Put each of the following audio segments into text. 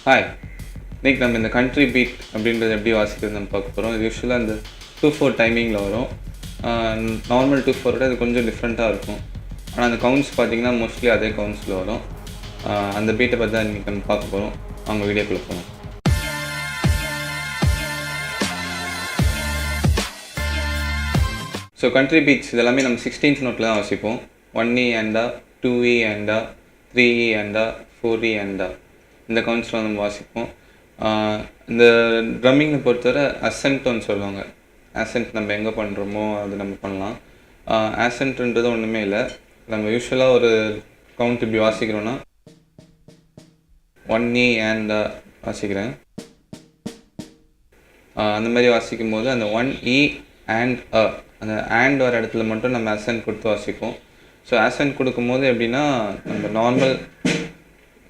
Hi, இன்னைக்கு நம்ம இந்த கண்ட்ரி பீட் அப்படின்றது எப்படி வாசிக்கிறது நம்ம பார்க்க போகிறோம். இது யூஸ்வலாக இந்த 2/4 டைமிங்கில் வரும். நார்மல் 2/4 இது கொஞ்சம் டிஃப்ரெண்ட்டாக இருக்கும். ஆனால் அந்த கவுண்ட்ஸ் பார்த்திங்கன்னா மோஸ்ட்லி அதே கவுண்ட்ஸில் வரும். அந்த பீட்டை பற்றி தான் இன்றைக்கி நம்ம பார்க்க போகிறோம். அவங்க வீடியோக்குள்ளே போகணும். ஸோ கண்ட்ரி பீட்ஸ் இதெல்லாமே நம்ம 16th நோட்டில் தான் வாசிப்போம். 1E அண்டா, 2E அண்டா, 3E அண்டா, 4E அண்டா, இந்த கவுண்ட்ஸில் நம்ம வாசிப்போம். இந்த ட்ரம்மிங்கை பொறுத்தவரை அசென்ட்னு சொல்லுவாங்க. அசென்ட் நம்ம எங்கே பண்ணுறோமோ அது நம்ம பண்ணலாம். ஆசென்ட்ன்றது ஒன்றுமே இல்லை. நம்ம யூஸ்வலாக ஒரு கவுண்ட் இப்படி வாசிக்கிறோன்னா 1E அண்டா வாசிக்கிறேன். அந்த மாதிரி வாசிக்கும் போது அந்த 1E அண்ட் அந்த ஆண்ட் வர இடத்துல மட்டும் நம்ம அசென்ட் கொடுத்து வாசிப்போம். ஸோ அசென்ட் கொடுக்கும்போது எப்படின்னா, நம்ம நார்மல்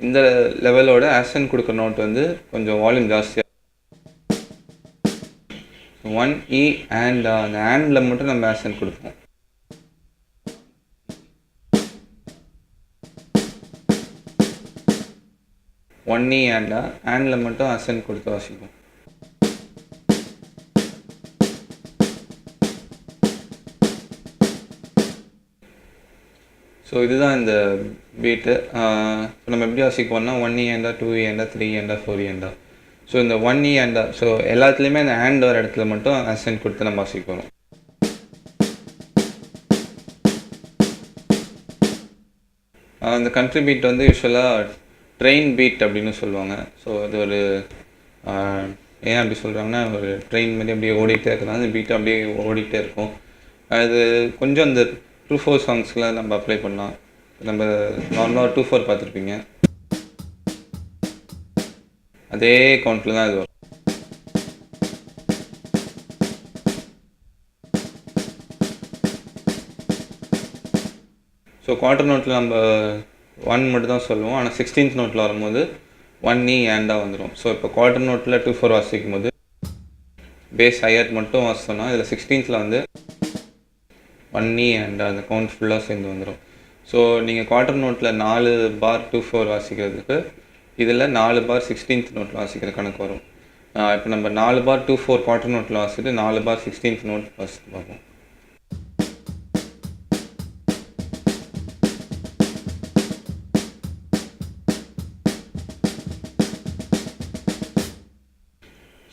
இந்த லெவலோட அசென்ட் கொடுக்குற நோட் வந்து கொஞ்சம் வால்யூம் ஜாஸ்தியாக 1E அண்ட் அந்த ஆண்டில் மட்டும் நம்ம அசென்ட் கொடுப்போம். ஒன் இ ஆண்டில் மட்டும் அசென்ட் கொடுத்து வாசிப்போம். ஸோ இதுதான் இந்த பீட்டு. இப்போ நம்ம எப்படி வாசிப்போம்னா 1E அண்டா, 2E அண்டா, 3E அண்டா, 4E அண்டா. ஸோ இந்த 1E அண்டா, ஸோ எல்லாத்துலேயுமே அந்த ஹேண்ட் வர இடத்துல மட்டும் அசென்ட் கொடுத்து நம்ம வாசிப்போம். அந்த கண்ட்ரி பீட் வந்து யூஸ்வலாக ட்ரெயின் பீட் அப்படின்னு சொல்லுவாங்க. ஸோ அது ஒரு ஏன் அப்படி சொல்கிறாங்கன்னா, ஒரு ட்ரெயின் மாதிரி அப்படியே ஓடிக்கிட்டே இருக்கிறாங்க. அந்த பீட்டு அப்படியே ஓடிக்கிட்டே இருக்கும். அது கொஞ்சம் அந்த 2/4 சாங்ஸில் நம்ம அப்ளை பண்ணலாம். நம்ம நார்மலாக 2/4 பார்த்துருப்பீங்க, அதே கவுண்டில் தான் இது வரும். ஸோ குவார்ட்டர் நோட்டில் நம்ம 1 மட்டும் தான் சொல்லுவோம். ஆனால் 16th நோட்டில் வரும்போது 1E அண்டாக வந்துடும். ஸோ இப்போ குவார்ட்டர் நோட்டில் 2/4 வாசிக்கும் போது பேஸ் ஹையட் மட்டும் வாசித்தோம்னா, இதில் 16th வந்து 1E அண்ட் அந்த கவுண்ட் ஃபுல்லாக சேர்ந்து வந்துடும். ஸோ நீங்கள் குவார்ட்டர் நோட்டில் 4 பார் 2/4 வாசிக்கிறதுக்கு இதில் 4 பார் 16th நோட்டில் வாசிக்கிற கணக்கு வரும். இப்போ நம்ம 4 பார் 2/4 குவார்ட்டர் நோட்டில் வாசிட்டு 4 பார் 16th நோட் வாசித்து பார்ப்போம்.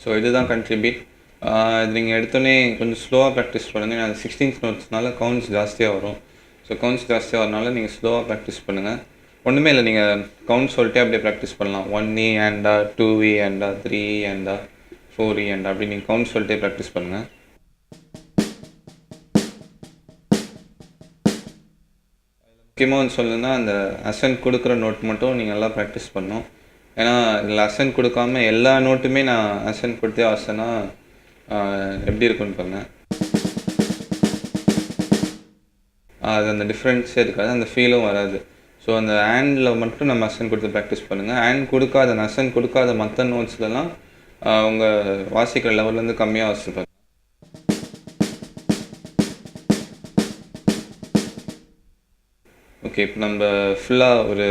ஸோ இதுதான் கண்ட்ரி பீட். இது நீங்கள் எடுத்தோடனே கொஞ்சம் ஸ்லோவாக ப்ராக்டிஸ் பண்ணுங்கள். அது 16th நோட்ஸ்னால கவுண்ட்ஸ் ஜாஸ்தியாக வரும். ஸோ கவுண்ட்ஸ் ஜாஸ்தியாக வரனால நீங்கள் ஸ்லோவாக ப்ராக்டிஸ் பண்ணுங்கள். ஒன்றுமே இல்லை, நீங்கள் கவுண்ட் சொல்லிட்டே அப்படியே ப்ராக்டிஸ் பண்ணலாம். 1E அண்டா, 2E அண்டா, 3E அண்டா, 4E அண்டா, அப்படி நீங்கள் கவுண்ட் சொல்லிட்டே ப்ராக்டிஸ் பண்ணுங்கள். முக்கியமாக சொல்லணுன்னா, அந்த அசென்ட் கொடுக்குற நோட் மட்டும் நீங்கள் நல்லா ப்ராக்டிஸ் பண்ணணும். ஏன்னா இதில் அசென்ட் கொடுக்காம எல்லா நோட்டுமே நான் அசென்ட் கொடுத்தே வாசித்தேன்னா எப்படி இருக்குன்னு பாருங்கள். அது அந்த டிஃப்ரென்ஸே இருக்காது, அந்த ஃபீலும் வராது. ஸோ அந்த ஹேண்டில் மட்டும் நம்ம அசென்ட் கொடுத்து ப்ராக்டிஸ் பண்ணுங்கள். ஹேண்ட் கொடுக்காத, அந்த அசென்ட் கொடுக்காத மற்ற நோட்ஸ்லலாம் உங்கள் வாசிக்கிற லெவல்லேருந்து கம்மியாக வாசிப்பாங்க. ஓகே, இப்போ நம்ம ஃபுல்லாக ஒரு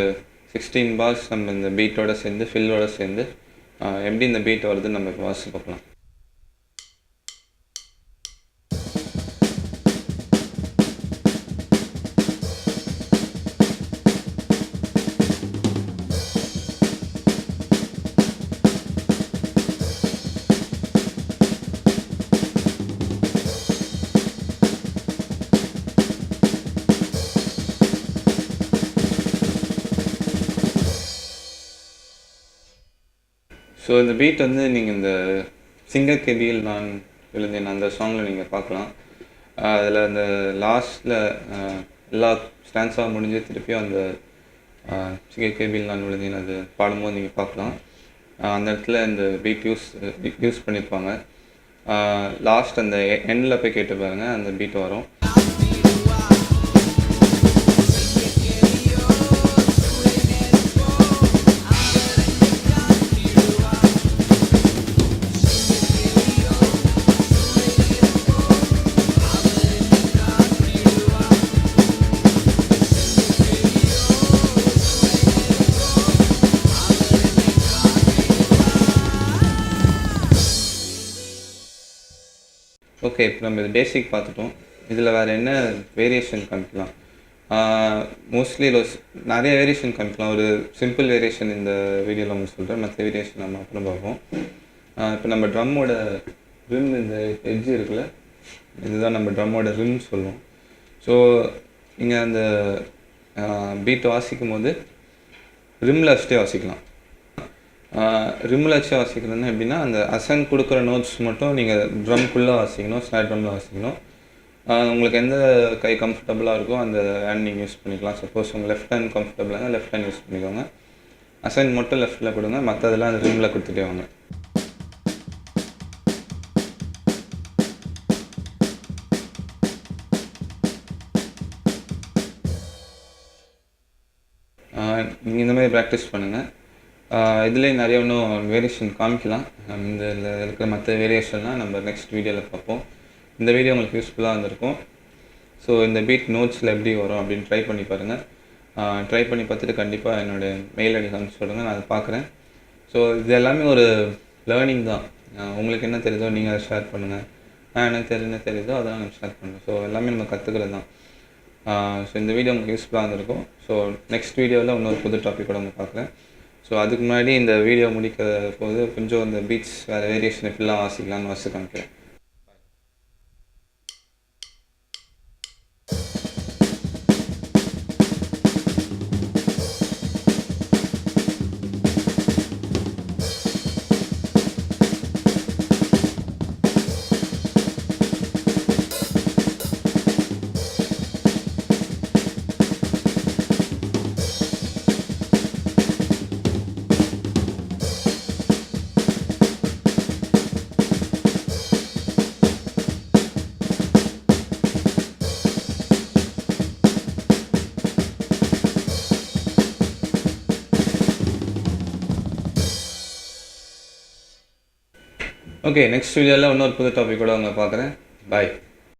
16 பார்ஸ் நம்ம இந்த பீட்டோடு சேர்ந்து ஃபில்லோடு சேர்ந்து எப்படி இந்த பீட் வருதுன்னு நம்ம இப்போ வாசித்து பார்க்கலாம். ஸோ இந்த பீட் வந்து நீங்கள் இந்த சிங்கர் கேபியில் நான் எழுந்தேன் அந்த சாங்கில் நீங்கள் பார்க்கலாம். அதில் அந்த லாஸ்ட்டில் எல்லா ஸ்டான்ஸாக முடிஞ்சு திருப்பியும் அந்த சிங்கர் கேபியில் நான் எழுந்தேன் அது பாடும்போது நீங்கள் பார்க்கலாம். அந்த இடத்துல இந்த பீட் யூஸ் பண்ணியிருப்பாங்க. லாஸ்ட் அந்த எண்டில் போய் கேட்டு பாருங்கள், அந்த பீட் வரும். ஓகே, இப்போ நம்ம இது பேசிக் பார்த்துட்டோம். இதில் வேறு என்ன வேரியேஷன் காமிக்கலாம்? மோஸ்ட்லி நிறைய வேரியேஷன் காமிக்கலாம். ஒரு சிம்பிள் வேரியேஷன் இந்த வீடியோவில் நம்ம சொல்கிறேன், மற்ற வேரியேஷன் நம்ம அப்புறம் பார்ப்போம். இப்போ நம்ம ட்ரம்மோட ரிம், இந்த எட்ஜ் இருக்குல்ல, இதுதான் நம்ம ட்ரம்மோட ரிம் சொல்லுவோம். ஸோ இங்கே அந்த பீட் வாசிக்கும் போது ரிம்மில் வச்சுட்டே வாசிக்கலாம். ரிம்மில் வச்சு வாசிக்கிறதுனா எப்படின்னா, அந்த அசன் கொடுக்குற நோட்ஸ் மட்டும் நீங்கள் ட்ரம்குள்ளே வாசிக்கணும், ஸ்னார் ட்ரம்மில் வாசிக்கணும். உங்களுக்கு எந்த கை கம்ஃபர்டபுளாக இருக்கோ அந்த ஹேண்ட் நீங்கள் யூஸ் பண்ணிக்கலாம். சப்போஸ் உங்கள் லெஃப்ட் ஹேண்ட் கம்ஃபர்டபுளாக இருந்தால் லெஃப்ட் ஹேண்ட் யூஸ் பண்ணிக்கோங்க. அசைன் மட்டும் லெஃப்ட்டில் கொடுங்க, மற்றதெல்லாம் அந்த ரிம்மில் கொடுத்துட்டே வாங்க. நீங்கள் இந்த மாதிரி ப்ராக்டிஸ் பண்ணுங்கள். இதுலேயே நிறைய இன்னும் வேரியேஷன் காமிக்கலாம். இந்த இருக்கிற மற்ற வேரியேஷன்லாம் நம்ம நெக்ஸ்ட் வீடியோவில் பார்ப்போம். இந்த வீடியோ உங்களுக்கு யூஸ்ஃபுல்லாக இருந்திருக்கும். ஸோ இந்த பீட் நோட்ஸில் எப்படி வரும் அப்படின்னு ட்ரை பண்ணி பாருங்கள். ட்ரை பண்ணி பார்த்துட்டு கண்டிப்பாக என்னோடய மெயில் ஐடி அனுப்பிச்சு விடுங்க, நான் அதை பார்க்குறேன். ஸோ இது எல்லாமே ஒரு லேர்னிங் தான். உங்களுக்கு என்ன தெரியுதோ நீங்கள் அதை ஷேர் பண்ணுங்கள், எனக்கு என்ன தெரியுதோ அதெல்லாம் நான் ஷேர் பண்ணுறேன். ஸோ எல்லாமே நம்ம கற்றுக்கிறது தான். ஸோ இந்த வீடியோ உங்களுக்கு யூஸ்ஃபுல்லாக இருந்திருக்கும். ஸோ நெக்ஸ்ட் வீடியோவில் இன்னொரு புது டாப்பிக்கோட நம்ம பார்க்குறேன். ஸோ அதுக்கு முன்னாடி இந்த வீடியோ முடிக்க போது கொஞ்சம் இந்த பீட்ஸ் வேறு வேரியேஷன் எப்படிலாம் வாசிக்கலாம்னு வாசி காமிக்கிறேன். ஓகே, நெக்ஸ்ட் வீடியோவில் இன்னொரு புது டாப்பிக்கோட உங்களை பார்க்குறேன். பாய்.